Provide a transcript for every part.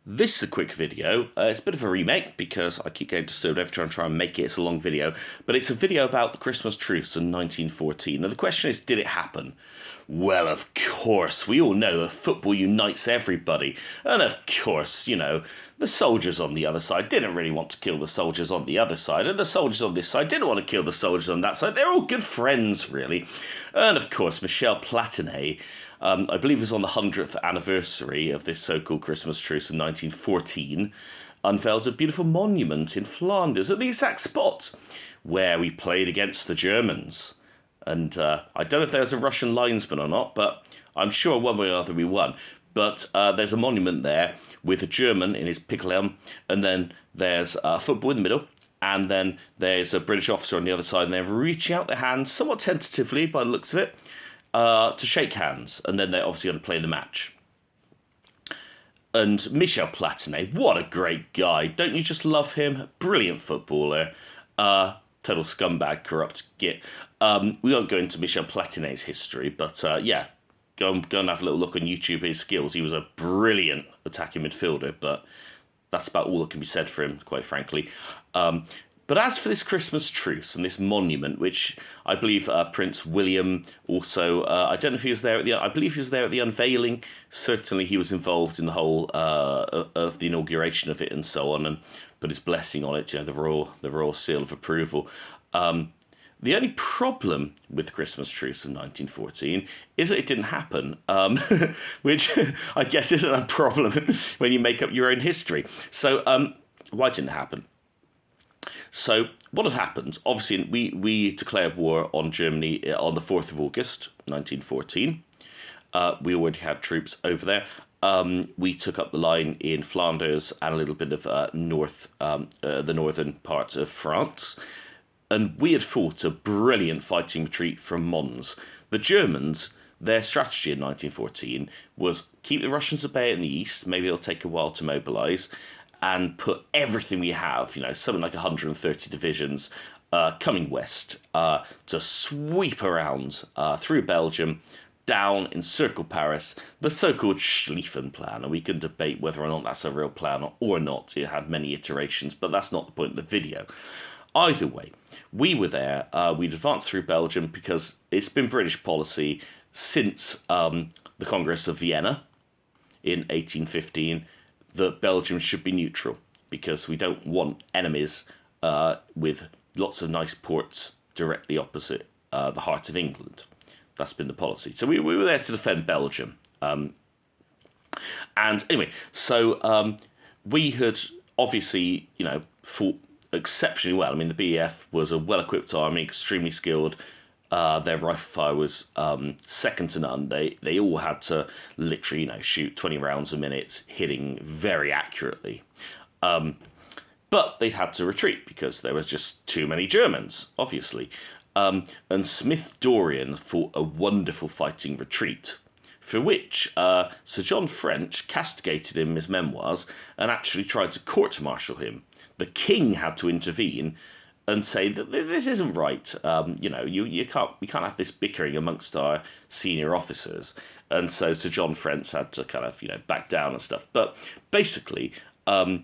This is a quick video. It's a bit of a remake because I keep getting disturbed every time I try and make it. It's a long video. But it's a video about the Christmas Truce in 1914. Now the question is, did it happen? Well, of course. We all know that football unites everybody. And of course, the soldiers on the other side didn't really want to kill the soldiers on the other side. And the soldiers on this side didn't want to kill the soldiers on that side. They're all good friends, really. And of course, Michel Platini, I believe it was on the 100th anniversary of this so-called Christmas Truce in 1914, unveiled a beautiful monument in Flanders at the exact spot where we played against the Germans. And I don't know if there was a Russian linesman or not, but I'm sure one way or another we won. But there's a monument there with a German in his pickle helm, and then there's football in the middle, and then there's a British officer on the other side, and they're reaching out their hands, somewhat tentatively by the looks of it, to shake hands, and then they're obviously going to play the match. And Michel Platini, what a great guy. Don't you just love him? Brilliant footballer. Total scumbag, corrupt git. We won't go into Michel Platini's history, but yeah, go and have a little look on YouTube at his skills. He was a brilliant attacking midfielder, but that's about all that can be said for him, quite frankly. But as for this Christmas Truce and this monument, which I believe Prince William also, I don't know if he was there I believe he was there at the unveiling. Certainly he was involved in the whole of the inauguration of it and so on, and put his blessing on it, the royal seal of approval. The only problem with the Christmas Truce of 1914 is that it didn't happen, which I guess isn't a problem when you make up your own history. So why didn't it happen? So what had happened, obviously we declared war on Germany on the 4th of August, 1914. We already had troops over there. We took up the line in Flanders and a little bit of the northern part of France. And we had fought a brilliant fighting retreat from Mons. The Germans, their strategy in 1914 was keep the Russians at bay in the east, maybe it'll take a while to mobilise, and put everything we have, something like 130 divisions, coming west to sweep around through Belgium, down, encircle Paris, the so-called Schlieffen Plan. And we can debate whether or not that's a real plan or not. It had many iterations, but that's not the point of the video. Either way, we were there. We'd advanced through Belgium because it's been British policy since the Congress of Vienna in 1815 that Belgium should be neutral because we don't want enemies with lots of nice ports directly opposite the heart of England. That's been the policy. So we were there to defend Belgium. And anyway, so we had obviously, fought exceptionally well. I mean, the BEF was a well-equipped army, extremely skilled. Their rifle fire was second to none. They all had to literally, shoot 20 rounds a minute, hitting very accurately. But they'd had to retreat because there was just too many Germans, obviously. And Smith Dorrien fought a wonderful fighting retreat, for which Sir John French castigated him in his memoirs and actually tried to court-martial him. The king had to intervene and say that this isn't right. We can't have this bickering amongst our senior officers. And so Sir John French had to kind of, back down and stuff. But basically, the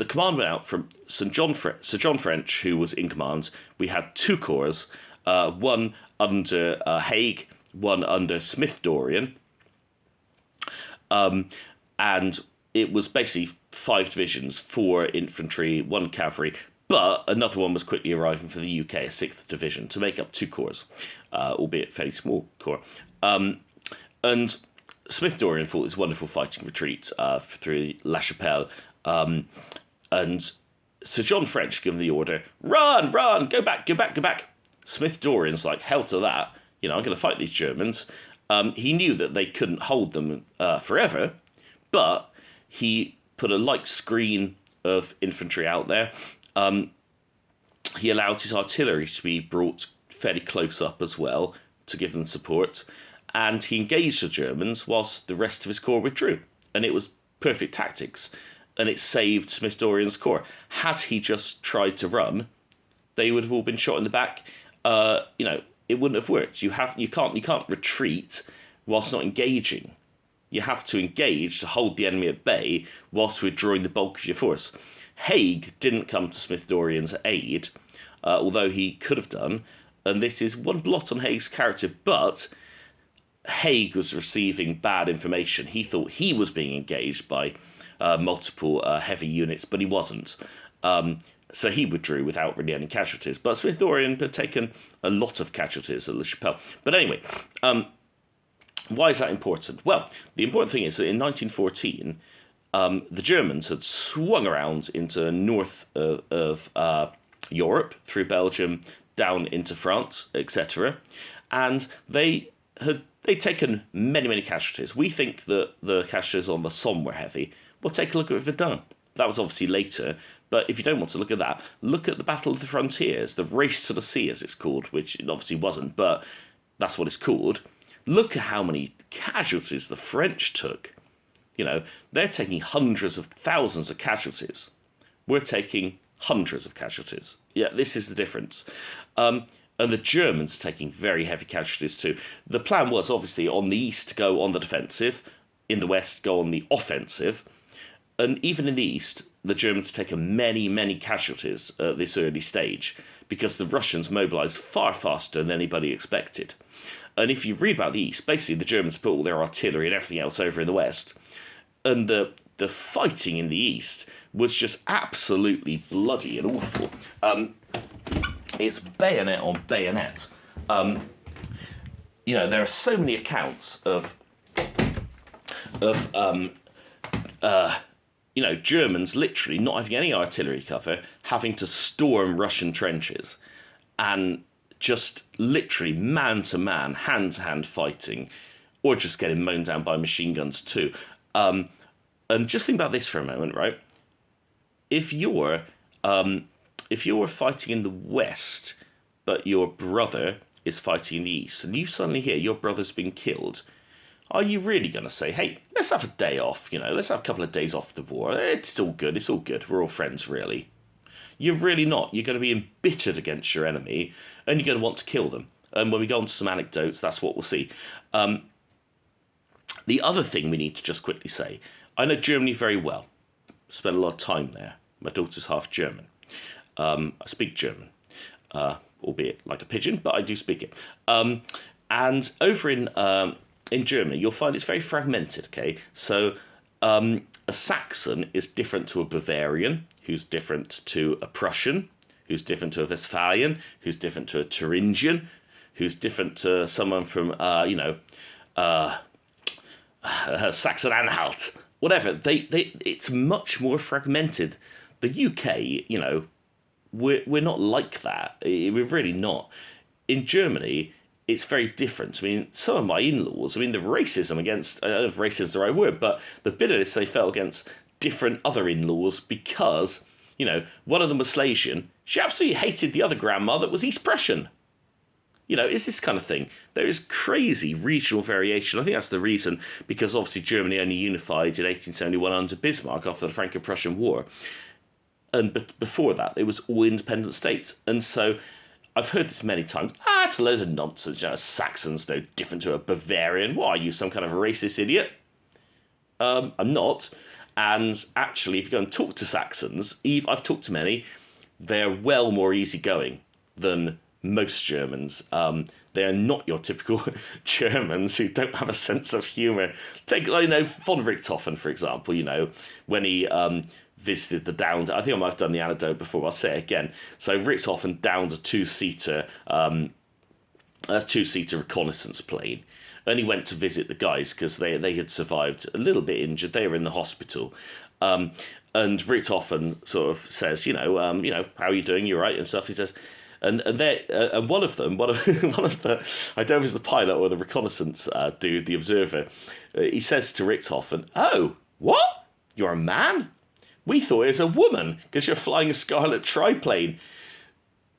command went out from Sir John French, who was in command. We had two corps, one under Haig, one under Smith Dorrien. And it was basically 5 divisions, 4 infantry, 1 cavalry, but another one was quickly arriving for the UK, a 6th division, to make up 2 corps, albeit fairly small corps. And Smith Dorrien fought this wonderful fighting retreat through La Chapelle, and Sir John French given the order, run, go back. Smith Dorrien's like, hell to that, I'm going to fight these Germans. He knew that they couldn't hold them forever, but he put a light screen of infantry out there. He allowed his artillery to be brought fairly close up as well to give them support. And he engaged the Germans whilst the rest of his corps withdrew. And it was perfect tactics. And it saved Smith Dorrien's corps. Had he just tried to run, they would have all been shot in the back. It wouldn't have worked. You can't retreat whilst not engaging. you have to engage to hold the enemy at bay whilst withdrawing the bulk of your force. Haig didn't come to Smith Dorrien's aid, although he could have done, and this is one blot on Haig's character, but Haig was receiving bad information. He thought he was being engaged by multiple heavy units, but he wasn't. So he withdrew without really any casualties. But Smith Dorrien had taken a lot of casualties at La Chapelle. But anyway, why is that important? Well, the important thing is that in 1914, the Germans had swung around into north of Europe, through Belgium, down into France, etc. And they'd taken many, many casualties. We think that the casualties on the Somme were heavy. Well, take a look at Verdun. That was obviously later, but if you don't want to look at that, look at the Battle of the Frontiers, the Race to the Sea, as it's called, which it obviously wasn't, but that's what it's called. Look at how many casualties the French took. You know, they're taking hundreds of thousands of casualties. We're taking hundreds of casualties. Yeah, this is the difference. And the Germans taking very heavy casualties too. The plan was obviously on the east to go on the defensive, in the west go on the offensive. And even in the east, the Germans taken many, many casualties at this early stage because the Russians mobilised far faster than anybody expected. And if you read about the east, basically the Germans put all their artillery and everything else over in the west. And the fighting in the east was just absolutely bloody and awful. It's bayonet on bayonet. You know, there are so many accounts of you know, Germans literally not having any artillery cover, having to storm Russian trenches, and just literally man-to-man, hand-to-hand fighting, or just getting mown down by machine guns too. And just think about this for a moment, right? If you're fighting in the west, but your brother is fighting in the east, and you suddenly hear your brother's been killed, are you really going to say, hey, let's have a day off, you know, let's have a couple of days off the war, it's all good, we're all friends, really? You're really not. You're going to be embittered against your enemy, and you're going to want to kill them. And when we go on to some anecdotes, that's what we'll see. The other thing we need to just quickly say, I know Germany very well. Spent a lot of time there. My daughter's half German. I speak German, albeit like a pigeon, but I do speak it. And over in Germany, you'll find it's very fragmented, okay? So a Saxon is different to a Bavarian, who's different to a Prussian, who's different to a Westphalian, who's different to a Thuringian, who's different to someone from, Saxon-Anhalt, whatever. It's much more fragmented. The UK, you know, we're not like that. We're really not. In Germany, it's very different. I mean, some of my in-laws, I mean, the racism against, I don't know if racism is the right word, but the bitterness they felt against different other in-laws because, you know, one of them was Slasian. She absolutely hated the other grandma that was East Prussian. You know, it's this kind of thing. There is crazy regional variation. I think that's the reason, because obviously Germany only unified in 1871 under Bismarck after the Franco-Prussian War. And before that, it was all independent states. And so I've heard this many times. It's a load of nonsense. You know, Saxon's no different to a Bavarian. What, are you, some kind of a racist idiot? I'm not. And actually, if you go and talk to Saxons, I've talked to many, they're well more easygoing than most Germans. They are not your typical Germans who don't have a sense of humour. Take, you know, von Richthofen, for example, you know, when he visited the Downs. I think I might have done the anecdote before, but I'll say it again. So Richthofen downed a two-seater reconnaissance plane. And he went to visit the guys because they had survived a little bit injured. They were in the hospital. And Richthofen sort of says, you know, how are you doing? You all right? And stuff. He says, and one of the, I don't know if it's the pilot or the reconnaissance dude, the observer, he says to Richthofen, oh, what? You're a man? We thought it was a woman because you're flying a Scarlet triplane.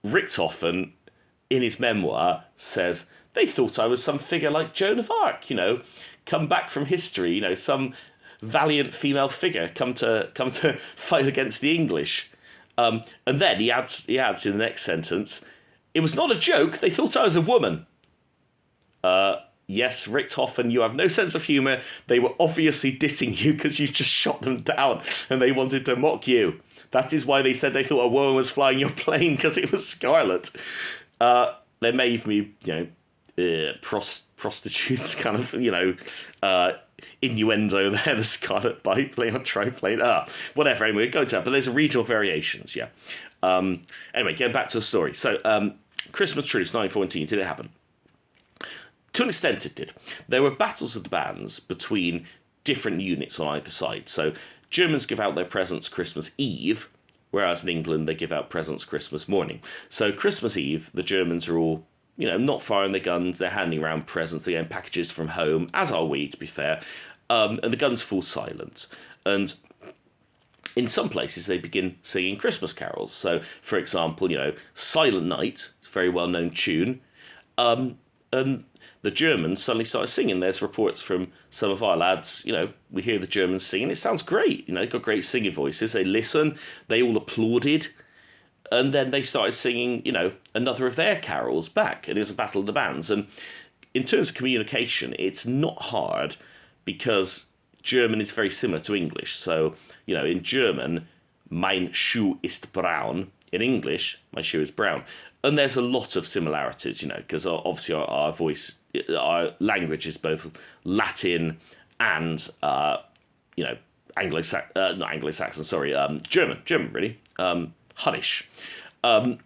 Richthofen, in his memoir, says, they thought I was some figure like Joan of Arc, you know, come back from history, you know, some valiant female figure come to fight against the English. And then he adds in the next sentence, it was not a joke, they thought I was a woman. yes, Richthofen, you have no sense of humour. They were obviously dissing you because you just shot them down and they wanted to mock you. That is why they said they thought a woman was flying your plane because it was scarlet. There may even be, prostitutes kind of, innuendo there, the scarlet biplane or triplane. Whatever, anyway, go to that. But there's regional variations, yeah. Anyway, getting back to the story. So, Christmas Truce, 1914, did it happen? To an extent, it did. There were battles of the bands between different units on either side. So, Germans give out their presents Christmas Eve, whereas in England they give out presents Christmas morning. So Christmas Eve, the Germans are all, not firing their guns, they're handing around presents, they're getting packages from home, as are we, to be fair, and the guns fall silent. And in some places they begin singing Christmas carols. So, for example, Silent Night, it's a very well-known tune, and the Germans suddenly started singing. There's reports from some of our lads, we hear the Germans singing. It sounds great. They've got great singing voices. They listen. They all applauded. And then they started singing, another of their carols back. And it was a battle of the bands. And in terms of communication, it's not hard because German is very similar to English. So, in German, mein Schuh ist braun. In English, my shoe is brown. And there's a lot of similarities, because obviously our language is both Latin and, not Anglo-Saxon, sorry, German, really, Hunnish. And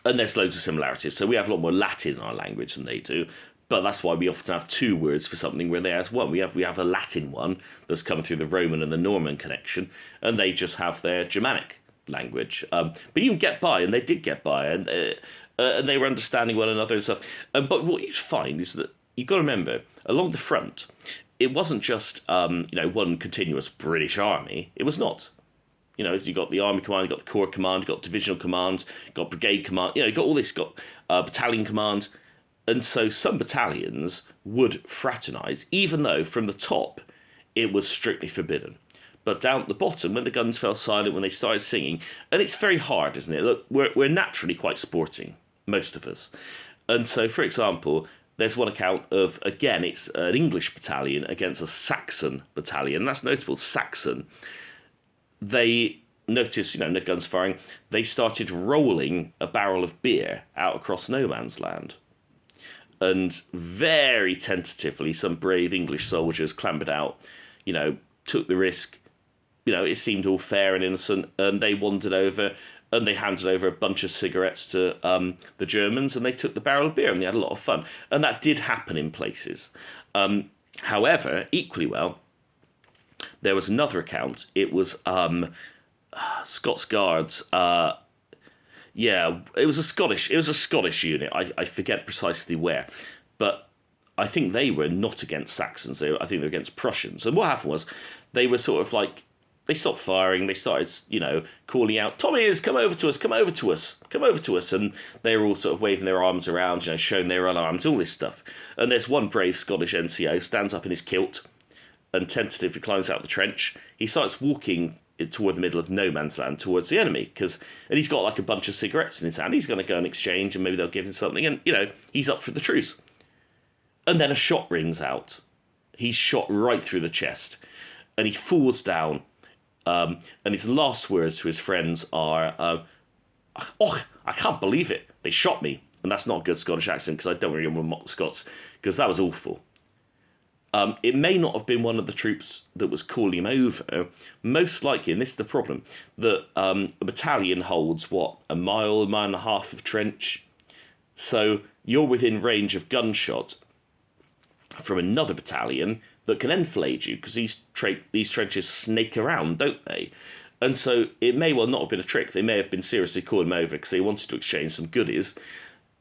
there's loads of similarities. So we have a lot more Latin in our language than they do. But that's why we often have two words for something where they has one. We have a Latin one that's come through the Roman and the Norman connection, and they just have their Germanic language. But you can get by, and they did get by, and they were understanding one another and stuff. But what you'd find is that you've got to remember, along the front, it wasn't just one continuous British army. It was not. You got the army command, you got the corps command, you got divisional command, you got brigade command. You got all this, got battalion command. And so some battalions would fraternise, even though from the top it was strictly forbidden. But down at the bottom, when the guns fell silent, when they started singing, and it's very hard, isn't it? Look, we're naturally quite sporting, most of us. And so, for example, there's one account of, again, it's an English battalion against a Saxon battalion. And that's notable, Saxon. They noticed, no guns firing. They started rolling a barrel of beer out across no man's land. And very tentatively, some brave English soldiers clambered out, took the risk. It seemed all fair and innocent, and they wandered over and they handed over a bunch of cigarettes to the Germans, and they took the barrel of beer, and they had a lot of fun. And that did happen in places. However, equally well, there was another account. It was Scots Guards. It was a Scottish unit. I forget precisely where, but I think they were not against Saxons. I think they were against Prussians. And what happened was they were sort of like, they stopped firing. They started, calling out, "Tommies, come over to us, come over to us, come over to us." And they were all sort of waving their arms around, showing they were unarmed, all this stuff. And there's one brave Scottish NCO stands up in his kilt and tentatively climbs out the trench. He starts walking toward the middle of no man's land towards the enemy, and he's got like a bunch of cigarettes in his hand. He's going to go and exchange, and maybe they'll give him something, and he's up for the truce. And then a shot rings out. He's shot right through the chest, and he falls down. And his last words to his friends are, I can't believe it. They shot me. And that's not a good Scottish accent, because I don't really want to mock the Scots, because that was awful. It may not have been one of the troops that was calling him over. Most likely, and this is the problem, that a battalion holds, a mile and a half of trench. So you're within range of gunshot from another battalion that can enfilade you, because these trenches snake around, don't they? And so it may well not have been a trick. They may have been seriously calling him over because they wanted to exchange some goodies.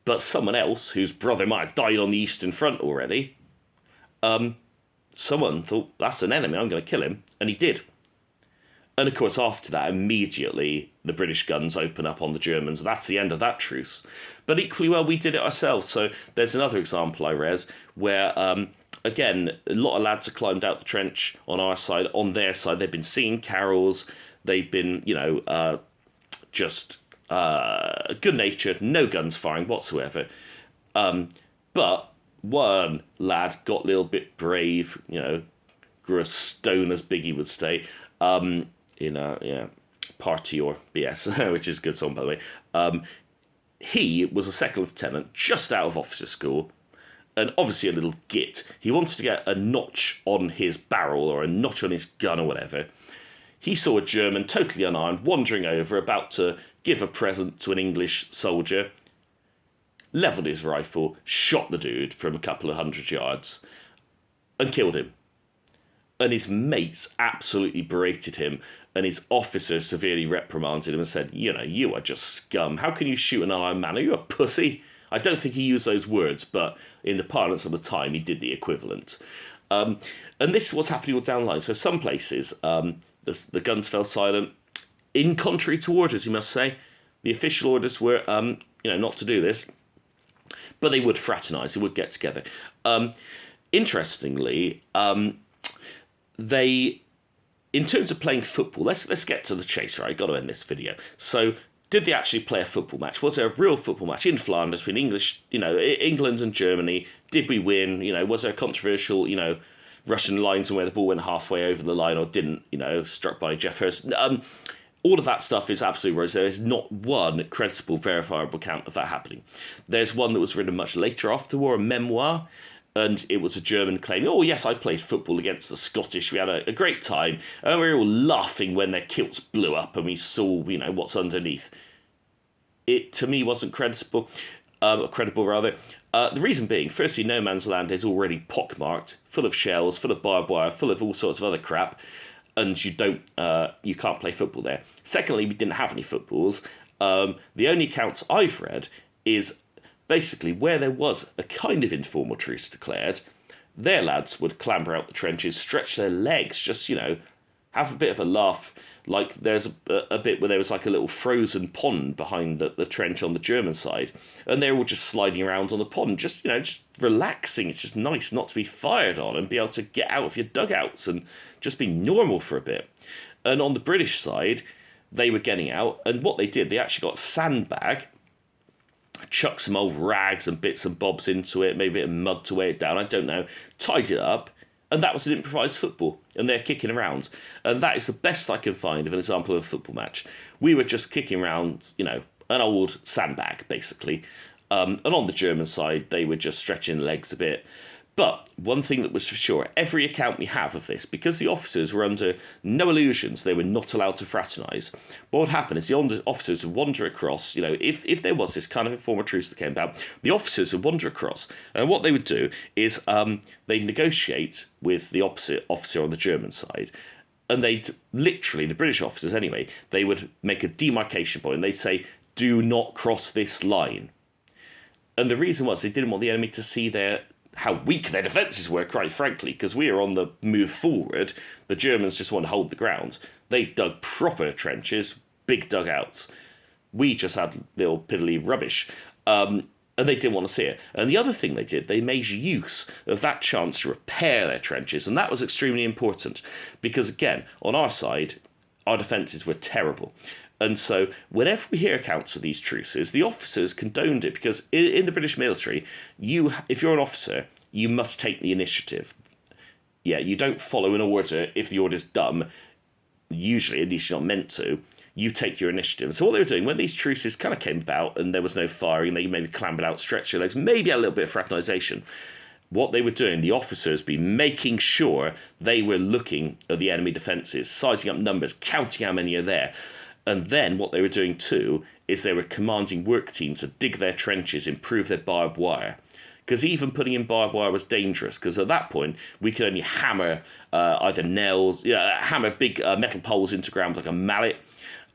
But someone else, whose brother might have died on the Eastern Front already, someone thought, that's an enemy, I'm going to kill him. And he did. And of course, after that, immediately the British guns open up on the Germans. That's the end of that truce. But equally well, we did it ourselves. So there's another example I read where, again, a lot of lads have climbed out the trench on our side. On their side, they've been singing carols. They've been, just good-natured, no guns firing whatsoever. But one lad got a little bit brave, grew a stone, as Biggie would say, in a party or BS, which is a good song, by the way. He was a second lieutenant just out of officer school, and obviously a little git. He wanted to get a notch on his barrel or a notch on his gun or whatever. He saw a German, totally unarmed, wandering over, about to give a present to an English soldier, levelled his rifle, shot the dude from a couple of 100 yards, and killed him. And his mates absolutely berated him, and his officer severely reprimanded him and said, you are just scum. How can you shoot an unarmed man? Are you a pussy? I don't think he used those words, but in the parlance of the time, he did the equivalent. And this is what's happening all down the line. So some places, the guns fell silent, in contrary to orders, you must say. The official orders were, not to do this, but they would fraternise, they would get together. Interestingly, they, in terms of playing football, let's get to the chase, right? I've got to end this video. So, did they actually play a football match? Was there a real football match in Flanders between England and Germany? Did we win? Was there a controversial, Russian linesman where the ball went halfway over the line or didn't, struck by Jeff Hurst? All of that stuff is absolutely rose. There is not one credible, verifiable account of that happening. There's one that was written much later after the war, a memoir, and it was a German claiming, oh yes, I played football against the Scottish, we had a great time, and we were all laughing when their kilts blew up and we saw, what's underneath. It, to me, wasn't credible. The reason being, firstly, no man's land is already pockmarked, full of shells, full of barbed wire, full of all sorts of other crap, and you can't play football there. Secondly, we didn't have any footballs. The only accounts I've read is basically where there was a kind of informal truce declared, their lads would clamber out the trenches, stretch their legs, just, have a bit of a laugh. Like there's a bit where there was like a little frozen pond behind the trench on the German side, and they're all just sliding around on the pond, just relaxing. It's just nice not to be fired on and be able to get out of your dugouts and just be normal for a bit. And on the British side, they were getting out, and what they did, they actually got a sandbag, chucked some old rags and bits and bobs into it, maybe a bit of mud to weigh it down, I don't know, tied it up, and that was an improvised football, and they're kicking around. And that is the best I can find of an example of a football match. We were just kicking around, an old sandbag, basically. And on the German side, they were just stretching legs a bit. But one thing that was for sure, every account we have of this, because the officers were under no illusions they were not allowed to fraternise, what would happen is the officers would wander across, if there was this kind of informal truce that came about, the officers would wander across, and what they would do is they'd negotiate with the opposite officer on the German side, and they'd literally, the British officers anyway, they would make a demarcation point, and they'd say, do not cross this line. And the reason was they didn't want the enemy to see how weak their defences were, quite frankly, because we were on the move forward. The Germans just want to hold the ground. They dug proper trenches, big dugouts. We just had little piddly rubbish. And they didn't want to see it. And the other thing they did, they made use of that chance to repair their trenches. And that was extremely important because, again, on our side, our defences were terrible. And so whenever we hear accounts of these truces, the officers condoned it because in the British military, if you're an officer, you must take the initiative. Yeah, you don't follow an order if the order's dumb. Usually, at least you're not meant to. You take your initiative. So what they were doing, when these truces kind of came about and there was no firing, they maybe clambered out, stretched their legs, maybe a little bit of fraternisation. What they were doing, the officers be making sure they were looking at the enemy defences, sizing up numbers, counting how many are there. And then what they were doing too is they were commanding work teams to dig their trenches, improve their barbed wire. Because even putting in barbed wire was dangerous, because at that point we could only hammer either nails, hammer big metal poles into ground like a mallet,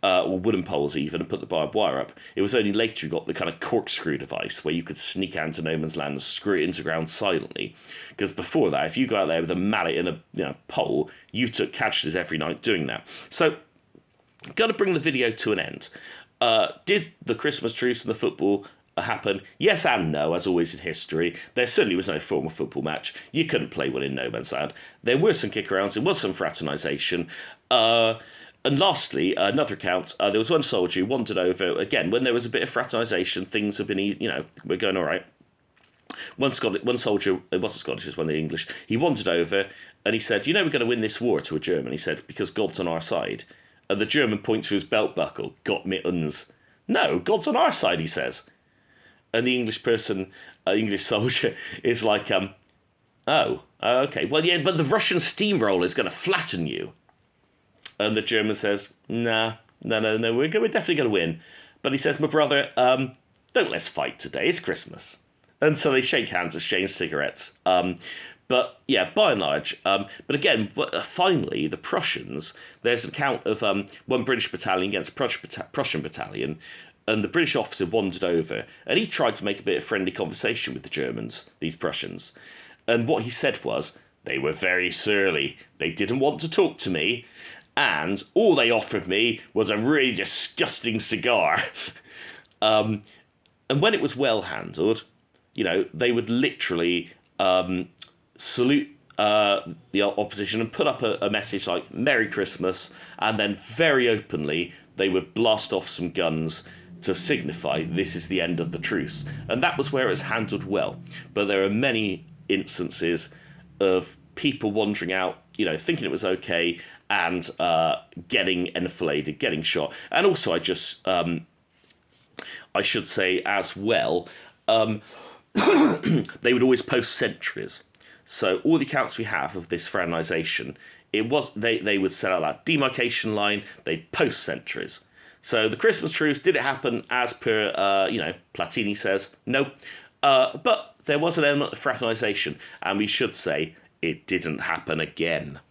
or wooden poles even, and put the barbed wire up. It was only later we got the kind of corkscrew device where you could sneak out into no man's land and screw it into ground silently. Because before that, if you go out there with a mallet and a pole, you took casualties every night doing that. So, got to bring the video to an end. Did the Christmas truce and the football happen? Yes and no, as always in history. There certainly was no formal football match. You couldn't play one in no man's land. There were some kick-arounds. There was some fraternisation. And lastly, another account, there was one soldier who wandered over. Again, when there was a bit of fraternisation, things have been, we're going all right. one soldier, it wasn't Scottish, it was one of the English, he wandered over and he said, we're going to win this war, to a German. He said, because God's on our side. And the German points to his belt buckle, got mittens. No, God's on our side, he says. And the English soldier is like, okay. Well, yeah, but the Russian steamroller is going to flatten you. And the German says, no, we're definitely going to win. But he says, my brother, don't let's fight today, it's Christmas. And so they shake hands, exchange cigarettes. But yeah, by and large. But again, finally, the Prussians, there's an account of one British battalion against Prussian battalion, and the British officer wandered over, and he tried to make a bit of friendly conversation with the Germans, these Prussians. And what he said was, they were very surly. They didn't want to talk to me, and all they offered me was a really disgusting cigar. And when it was well handled, they would literally salute the opposition and put up a message like Merry Christmas, and then very openly they would blast off some guns to signify this is the end of the truce. And that was where it was handled well. But there are many instances of people wandering out, thinking it was okay, and getting enfiladed, getting shot. And also I should say as well, they would always post sentries. So all the accounts we have of this fraternisation, it was they would set out that demarcation line, they'd post sentries. So the Christmas truce, did it happen as per, Platini says? No. But there was an element of fraternisation, and we should say it didn't happen again.